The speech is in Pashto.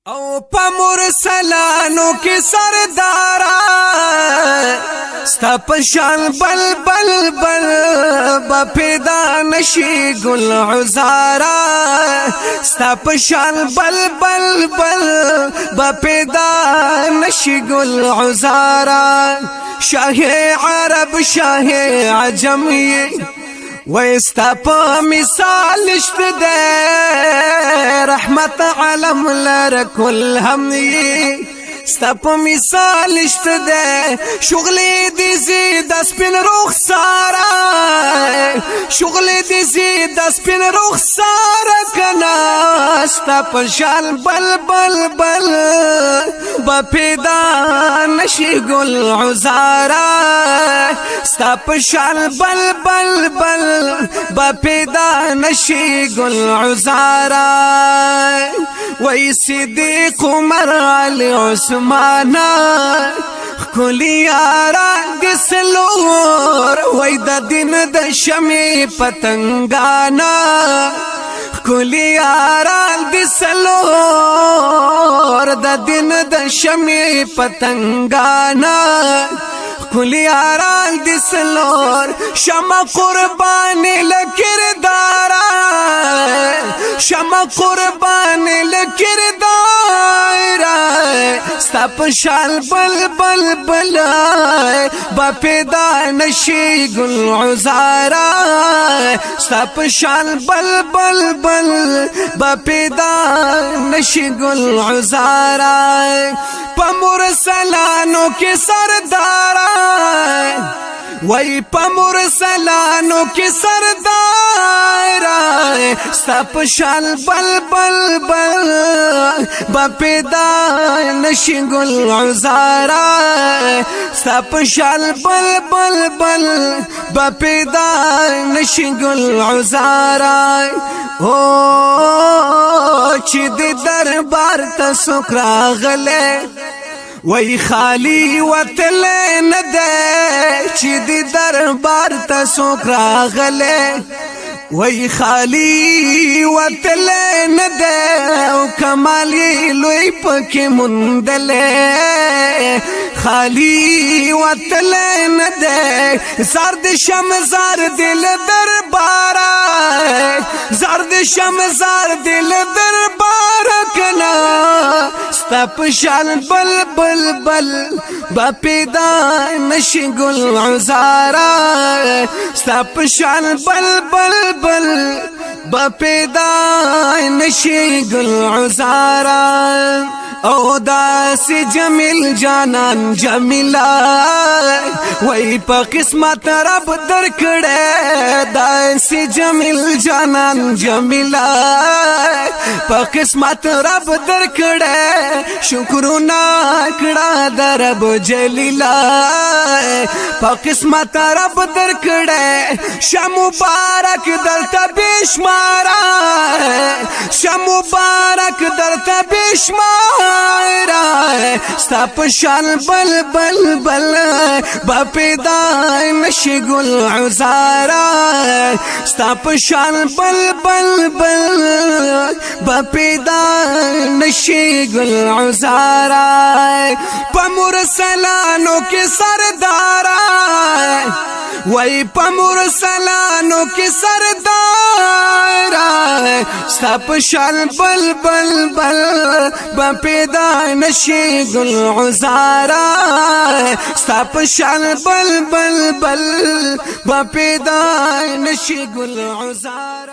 او پا مرسلانو کی سردارا ستا پشان بل بل بل با پیدا نشی گل عزارا ستا پشان بل بل بل با پیدا نشی گل عزارا شاه عرب شاه عجمی ويستا پا مثال اشتدى رحمت علم لر كل همي ستا پا مثال اشتدى شغلي دي زيد اسپن رخسارا شغلي دي زيد اسپن رخسارا كنا ستا پا شال بل بل بل با پیدا نشي گل عزارا ستا پا شال بل بل بل با پیدا نشي گل عزارا وي صديق عمر علي عثمانا خلی یارا دسلور وای د دین د شمی پتنگانا خلی یارا دسلور د دین د شمی پتنگانا خلی یارا دسلور شمع قربانی لکردارا شمع قربانی لکردارا ستا پشال بل بل بل با پیدا نشی گل عزارا ستا پشال بل بل بل با پیدا نشی گل عزارا پا مرسلانو کی سردارا وی پا مرسلانو کی سردارا ستا پشال بل بل بل با پیدا نشی گل عزارا ستا پشال بل بل بل با پیدا نشی گل عزارا او چی دی دربار تا سکرا غلے وی خالی وطل نده چی دی دربار تا سکرا غلے وی خالی وطل نده و کمالی لوی پکی مندلے خالی وطل نده زرد شم زرد دل دربارا زرد شم زرد دل دربارا کنا ستا پشال بل بل بل با پیدا نشی گل عزارا ستا پشال بل بل بل با پیدا نشی گل عزارا او داسی جمیل جانان جمیلا وی پا قسمت رب در کڑے داسی جمیل جانان جمیلا پا قسمت رب در کڑے شکرونا کڑا در رب جلیلا پا قسمت رب در کڑے شا مبارک در تبشمارا شا مبارک در تبشمارا ستا پشال بل بل بل با پیدا نشی گل عزارا ستا پشال بل بل بل با پیدا نشی گل عزارا پا مرسلانو کی سردارا وی پا مرسلانو کی سردارا ستا پشال بل بل بل با پیدا نشی گل عزارا ستا پشال بل بل بل با پیدا نشی گل عزارا